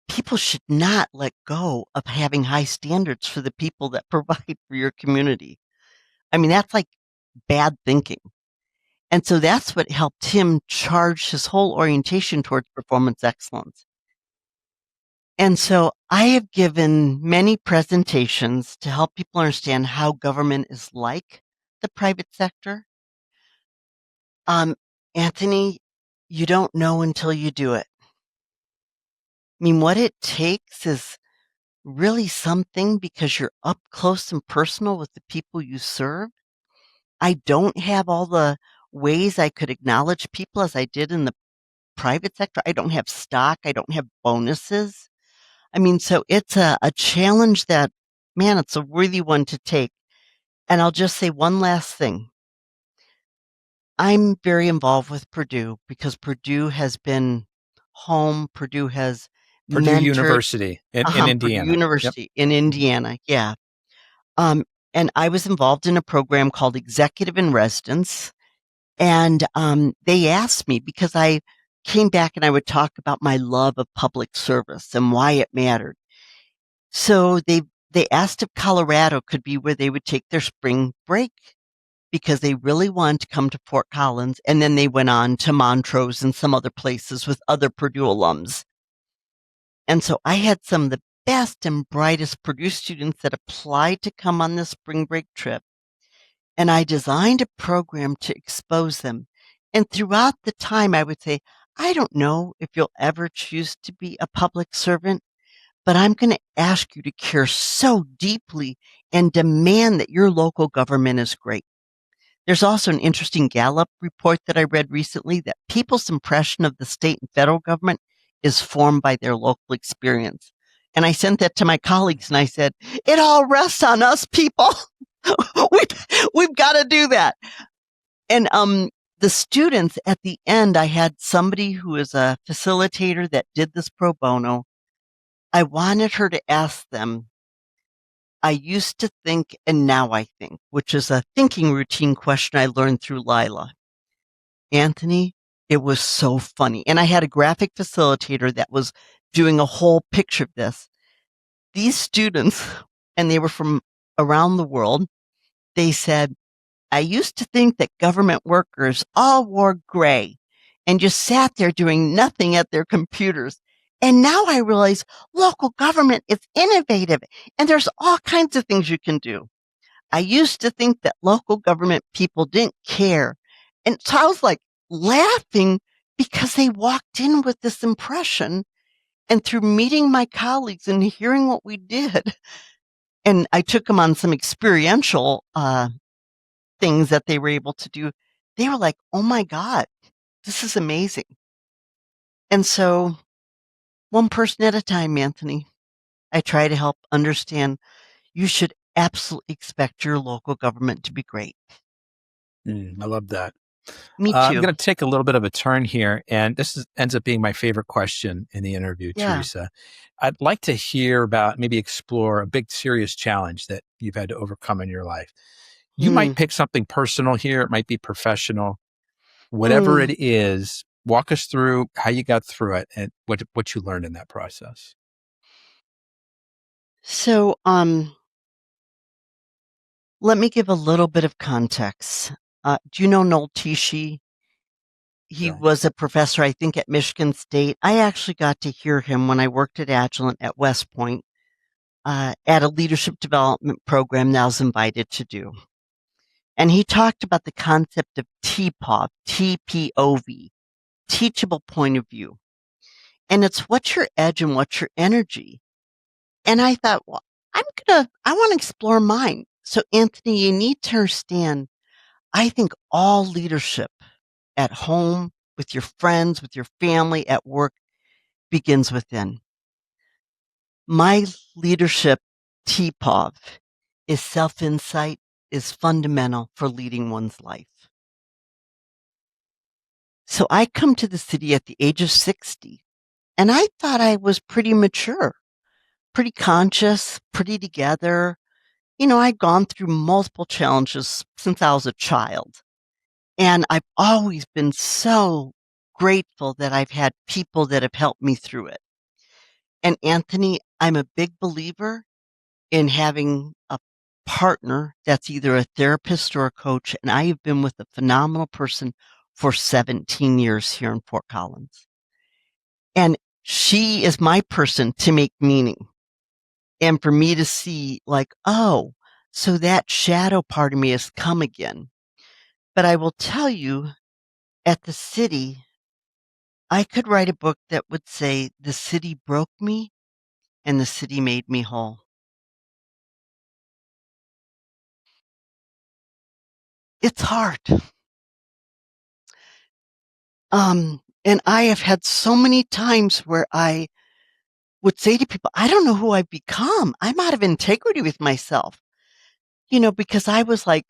people should not let go of having high standards for the people that provide for your community. I mean, that's like bad thinking. And so that's what helped him charge his whole orientation towards performance excellence. And so I have given many presentations to help people understand how government is like the private sector. Anthony, you don't know until you do it. I mean, what it takes is really something because you're up close and personal with the people you serve. I don't have all the ways I could acknowledge people as I did in the private sector. I don't have stock. I don't have bonuses. I mean, so it's a challenge that, man, it's a worthy one to take. And I'll just say one last thing. I'm very involved with Purdue because Purdue has been home. Purdue has Purdue University in Indiana. Purdue University in Indiana, yeah. And I was involved in a program called Executive in Residence. And they asked me because I came back and I would talk about my love of public service and why it mattered. So they asked if Colorado could be where they would take their spring break because they really wanted to come to Fort Collins. And then they went on to Montrose and some other places with other Purdue alums. And so I had some of the best and brightest Purdue students that applied to come on this spring break trip. And I designed a program to expose them. And throughout the time, I would say, I don't know if you'll ever choose to be a public servant, but I'm going to ask you to care so deeply and demand that your local government is great. There's also an interesting Gallup report that I read recently that people's impression of the state and federal government is formed by their local experience. And I sent that to my colleagues and I said, it all rests on us people. We've got to do that. And the students at the end, I had somebody who is a facilitator that did this pro bono. I wanted her to ask them, I used to think and now I think, which is a thinking routine question I learned through Lila. Anthony, it was so funny. And I had a graphic facilitator that was doing a whole picture of this. These students, and they were from around the world, they said, I used to think that government workers all wore gray and just sat there doing nothing at their computers. And now I realize local government is innovative and there's all kinds of things you can do. I used to think that local government people didn't care. And so I was like laughing because they walked in with this impression. And through meeting my colleagues and hearing what we did, and I took them on some experiential things that they were able to do, they were like, oh my God, this is amazing. And so, one person at a time, Anthony, I try to help understand you should absolutely expect your local government to be great. I love that. Me I'm too. going to take a little bit of a turn here, and ends up being my favorite question in the interview, Yeah. Teresa. I'd like to hear about, maybe explore a big, serious challenge that you've had to overcome in your life. You might pick something personal here. It might be professional. Whatever it is, walk us through how you got through it and what you learned in that process. So, let me give a little bit of context. Do you know Noel Tichy? He No. was a professor, I think, at Michigan State. I actually got to hear him when I worked at Agilent at West Point at a leadership development program that I was invited to do. And he talked about the concept of TPOV, TPOV, teachable point of view. And it's what's your edge and what's your energy. And I thought, well, I want to explore mine. So Anthony, you need to understand, I think all leadership at home, with your friends, with your family, at work begins within. My leadership TPOV is self-insight is fundamental for leading one's life. So I come to the city at the age of 60 and I thought I was pretty mature, pretty conscious, pretty together. You know, I'd gone through multiple challenges since I was a child. And I've always been so grateful that I've had people that have helped me through it. And Anthony, I'm a big believer in having a partner that's either a therapist or a coach. And I have been with a phenomenal person for 17 years here in Fort Collins. And she is my person to make meaning. And for me to see like, oh, so that shadow part of me has come again. But I will tell you, at the city, I could write a book that would say the city broke me and the city made me whole. It's hard. And I have had so many times where I would say to people, I don't know who I've become. I'm out of integrity with myself, you know, because I was like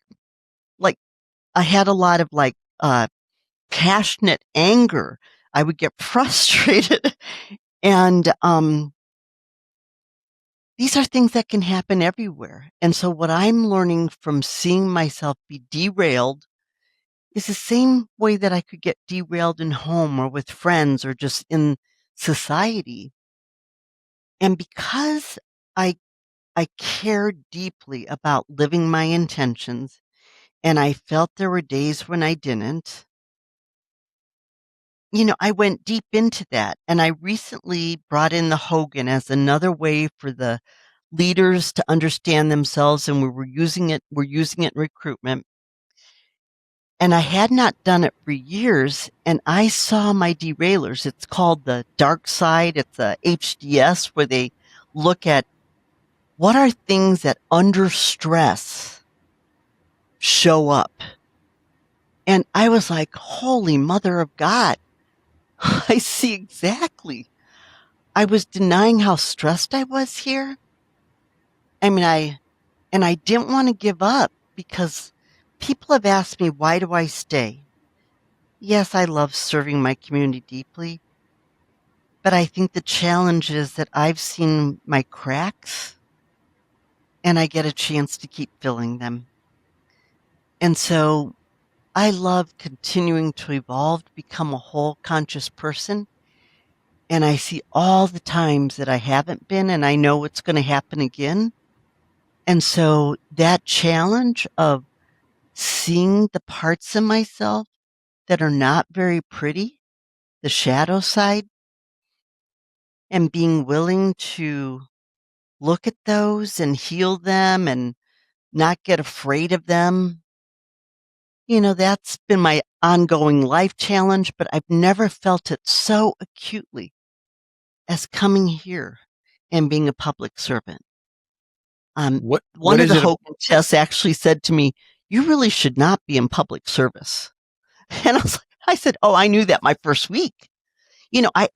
I had a lot of passionate anger. I would get frustrated. And, these are things that can happen everywhere. And so what I'm learning from seeing myself be derailed is the same way that I could get derailed in home or with friends or just in society. And because I I care deeply about living my intentions, and I felt there were days when I didn't, you know, I went deep into that. And I recently brought in the Hogan as another way for the leaders to understand themselves, and we're using it in recruitment. And I had not done it for years, and I saw my derailers. It's called the dark side. It's a HDS where they look at what are things that under stress show up. And I was like, holy mother of God, I see exactly. I was denying how stressed I was here. I mean, I didn't want to give up because people have asked me, why do I stay? Yes, I love serving my community deeply, but I think the challenge is that I've seen my cracks and I get a chance to keep filling them. And so I love continuing to evolve, become a whole conscious person. And I see all the times that I haven't been, and I know it's going to happen again. And so that challenge of seeing the parts of myself that are not very pretty, the shadow side, and being willing to look at those and heal them and not get afraid of them. That's been my ongoing life challenge, but I've never felt it so acutely as coming here and being a public servant. What One of is the it? Hogan tests actually said to me, "You really should not be in public service." And I said, "Oh, I knew that my first week."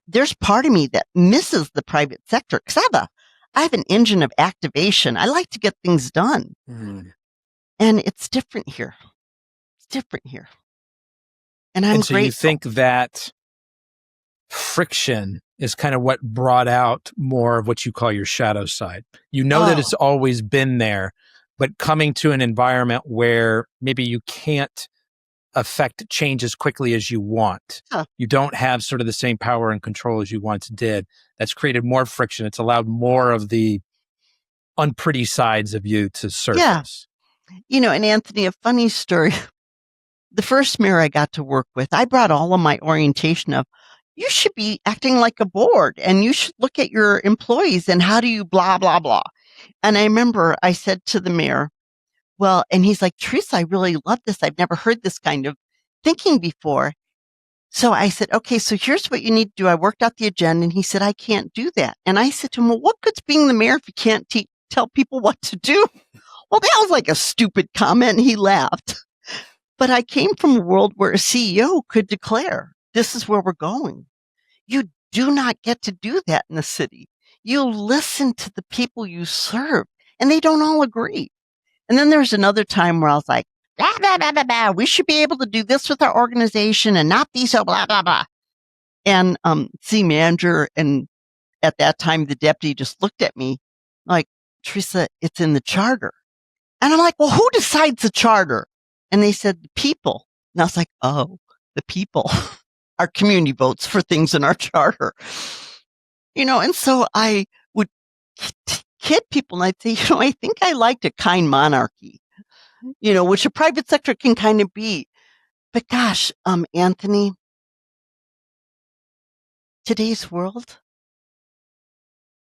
There's part of me that misses the private sector because I have an engine of activation. I like to get things done. Mm. And it's different here. It's different here. And I'm And so you grateful. think that friction is kind of what brought out more of what you call your shadow side. You know that Oh, it's always been there, but coming to an environment where maybe you can't affect change as quickly as you want. huh. You don't have sort of the same power and control as you once did. That's created more friction. It's allowed more of the unpretty sides of you to Yeah. surface. And Anthony, a funny story. The first mayor I got to work with, I brought all of my orientation of, you should be acting like a board and you should look at your employees and how do you blah, blah, blah. And I remember I said to the mayor, well, and he's like, "Teresa, I really love this. I've never heard this kind of thinking before." So I said, "Okay, so here's what you need to do." I worked out the agenda and he said, "I can't do that." And I said to him, "Well, what good's being the mayor if you can't tell people what to do?" Well, that was like a stupid comment. And he laughed. But I came from a world where a CEO could declare, "This is where we're going." You do not get to do that in the city. You listen to the people you serve and they don't all agree. And then there's another time where I was like, blah, blah, blah, blah, blah. We should be able to do this with our organization and not be so blah, blah, blah. And city manager and at that time the deputy just looked at me like, "Teresa, it's in the charter." And I'm like, "Well, who decides the charter?" And they said, "The people." And I was like, "Oh, the people." Our community votes for things in our charter. And so I would kid people and I'd say, "I think I liked a kind monarchy, which a private sector can kind of be." But gosh, Anthony, today's world,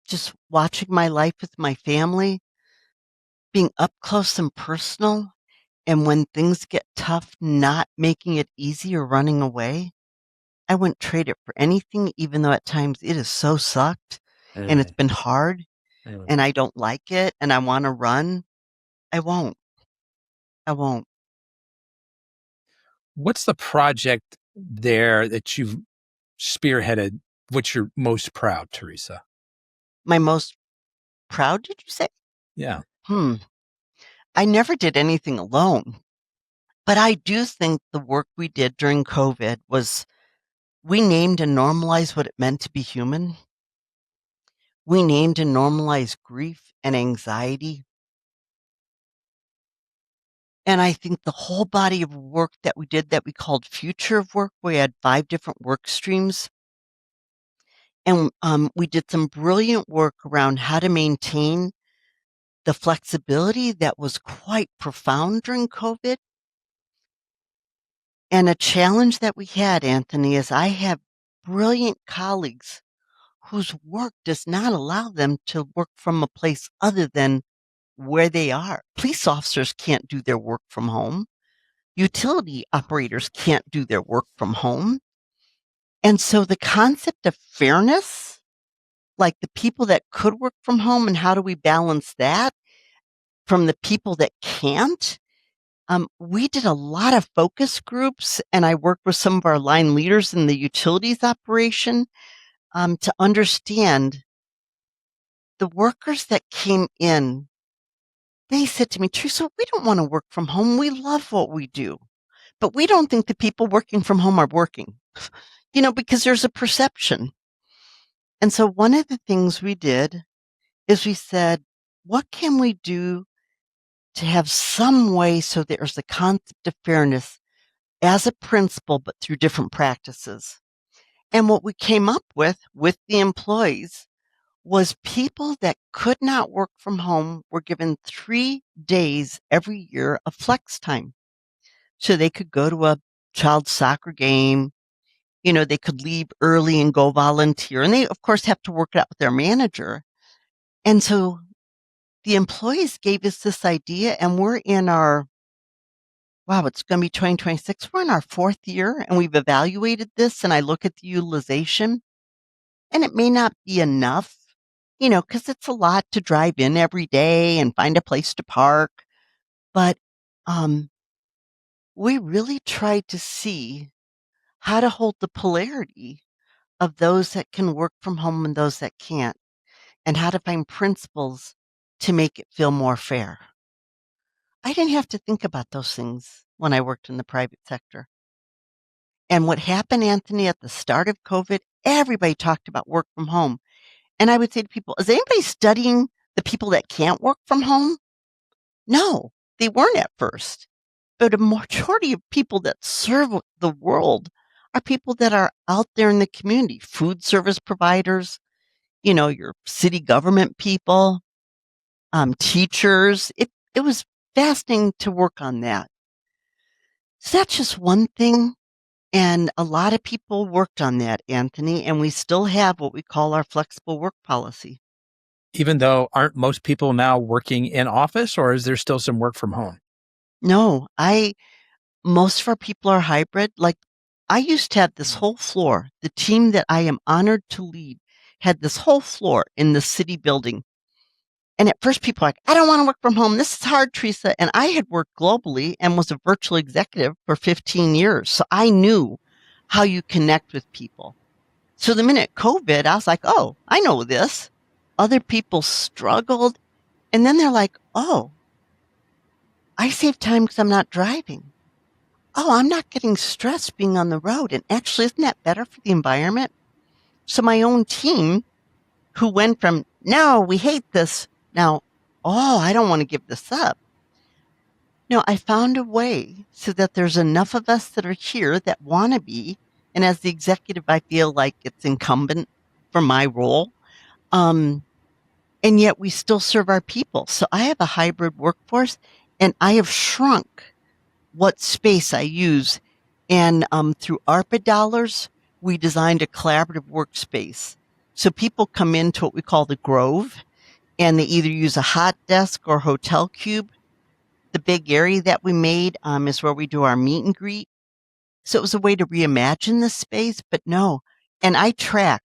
just watching my life with my family, being up close and personal, and when things get tough, not making it easy or running away, I wouldn't trade it for anything, even though at times it has so sucked and it's been hard and I don't like it and I want to run. I won't. I won't. What's the project there that you've spearheaded, which you're most proud, Teresa? My most proud, did you say? Yeah. I never did anything alone. But I do think the work we did during COVID was we named and normalized what it meant to be human. We named and normalized grief and anxiety. And I think the whole body of work that we did that we called Future of Work, we had 5 different work streams. And we did some brilliant work around how to maintain the flexibility that was quite profound during COVID. And a challenge that we had, Anthony, is I have brilliant colleagues whose work does not allow them to work from a place other than where they are. Police officers can't do their work from home. Utility operators can't do their work from home. And so the concept of fairness, like the people that could work from home and how do we balance that from the people that can't? We did a lot of focus groups and I worked with some of our line leaders in the utilities operation to understand the workers that came in. They said to me, "Teresa, we don't want to work from home. We love what we do, but we don't think the people working from home are working, because there's a perception." And so one of the things we did is we said, what can we do to have some way so there's a concept of fairness as a principle, but through different practices. And what we came up with the employees was people that could not work from home were given 3 days every year of flex time. So they could go to a child's soccer game, they could leave early and go volunteer. And they, of course, have to work it out with their manager. And so the employees gave us this idea, and we're in it's going to be 2026. We're in our 4th year, and we've evaluated this. And I look at the utilization, and it may not be enough, because it's a lot to drive in every day and find a place to park. But we really tried to see how to hold the polarity of those that can work from home and those that can't, and how to find principles to make it feel more fair. I didn't have to think about those things when I worked in the private sector. And what happened, Anthony, at the start of COVID, everybody talked about work from home. And I would say to people, is anybody studying the people that can't work from home? No, they weren't at first. But a majority of people that serve the world are people that are out there in the community, food service providers, your city government people, teachers. It was fascinating to work on that. So that's just one thing. And a lot of people worked on that, Anthony, and we still have what we call our flexible work policy. Even though aren't most people now working in office, or is there still some work from home? No, most of our people are hybrid. Like, I used to have this whole floor. The team that I am honored to lead had this whole floor in the city building. And at first people were like, I don't want to work from home. This is hard, Teresa. And I had worked globally and was a virtual executive for 15 years. So I knew how you connect with people. So the minute COVID, I was like, oh, I know this. Other people struggled. And then they're like, oh, I save time because I'm not driving. Oh, I'm not getting stressed being on the road. And actually, isn't that better for the environment? So my own team, who went from, no, we hate this, now, oh, I don't want to give this up. No, I found a way so that there's enough of us that are here that want to be. And as the executive, I feel like it's incumbent for my role. And yet we still serve our people. So I have a hybrid workforce, and I have shrunk what space I use. And through ARPA dollars, we designed a collaborative workspace. So people come into what we call the Grove, and they either use a hot desk or hotel cube. The big area that we made is where we do our meet and greet. So it was a way to reimagine the space, but no. And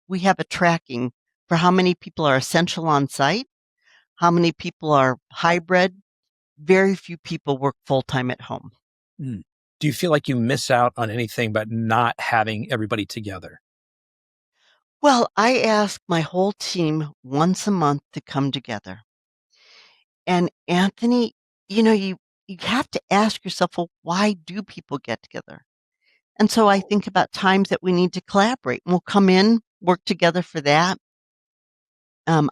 we have a tracking for how many people are essential on site, how many people are hybrid. Very few people work full-time at home. Mm. Do you feel like you miss out on anything but not having everybody together? Well, I ask my whole team once a month to come together. And Anthony, you have to ask yourself, well, why do people get together? And so I think about times that we need to collaborate, and we'll come in, work together for that.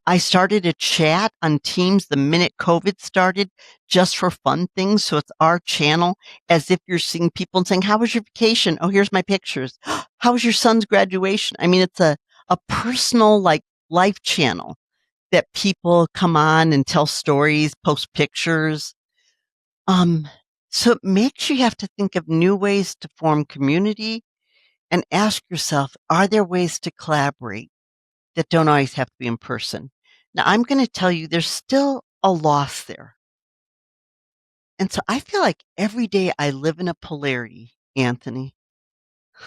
I started a chat on Teams the minute COVID started, just for fun things. So it's our channel, as if you're seeing people and saying, how was your vacation? Oh, here's my pictures. How was your son's graduation? I mean, it's a personal, like, life channel that people come on and tell stories, post pictures. So it makes you have to think of new ways to form community and ask yourself, are there ways to collaborate that don't always have to be in person? Now, I'm going to tell you, there's still a loss there. And so I feel like every day I live in a polarity, Anthony,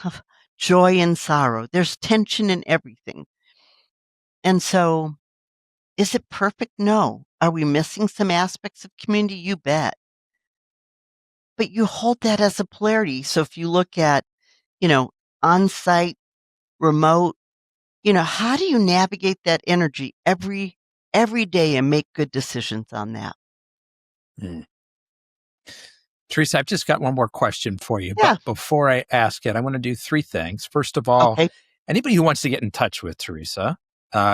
of joy and sorrow. There's tension in everything. And so, is it perfect? No. Are we missing some aspects of community? You bet. But you hold that as a polarity. So if you look at, on-site, remote, how do you navigate that energy every day and make good decisions on that? Mm. Teresa, I've just got one more question for you. Yeah. But before I ask it, I want to do 3 things. First of all, Okay. anybody who wants to get in touch with Teresa,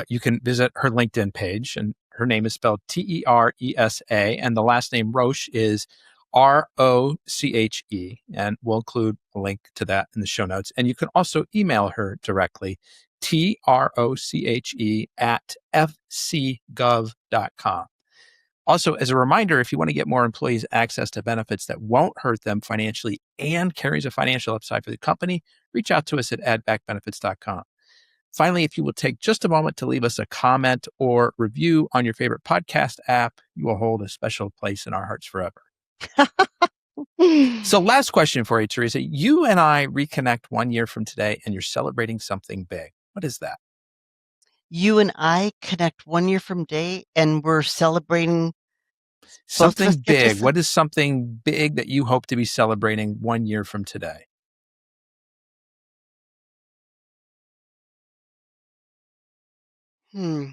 you can visit her LinkedIn page, and her name is spelled Teresa, and the last name Roche is Roche, and we'll include a link to that in the show notes. And you can also email her directly, troche@fcgov.com. Also, as a reminder, if you want to get more employees access to benefits that won't hurt them financially and carries a financial upside for the company, reach out to us at addbackbenefits.com. Finally, if you will take just a moment to leave us a comment or review on your favorite podcast app, you will hold a special place in our hearts forever. So last question for you, Teresa. You and I reconnect 1 year from today and you're celebrating something big. What is that? You and I connect 1 year from today, and we're celebrating both of us Something get to big. What is something big that you hope to be celebrating 1 year from today? Well,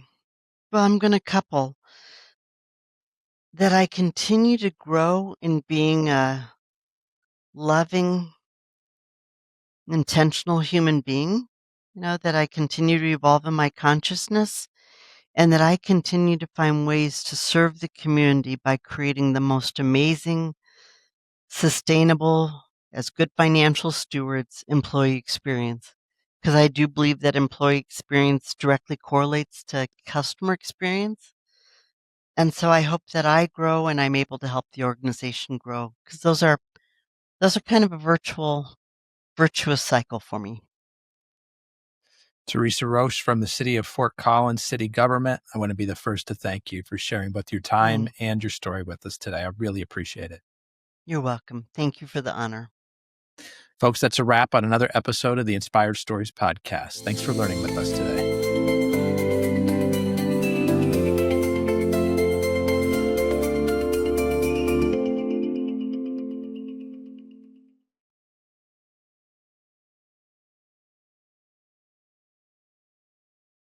I'm going to couple that I continue to grow in being a loving, intentional human being, that I continue to evolve in my consciousness, and that I continue to find ways to serve the community by creating the most amazing, sustainable, as good financial stewards, employee experience. Because I do believe that employee experience directly correlates to customer experience. And so I hope that I grow and I'm able to help the organization grow, because those are kind of a virtuous cycle for me. Teresa Roche from the city of Fort Collins City Government. I want to be the first to thank you for sharing both your time and your story with us today. I really appreciate it. You're welcome. Thank you for the honor. Folks, that's a wrap on another episode of the Inspired Stories podcast. Thanks for learning with us today.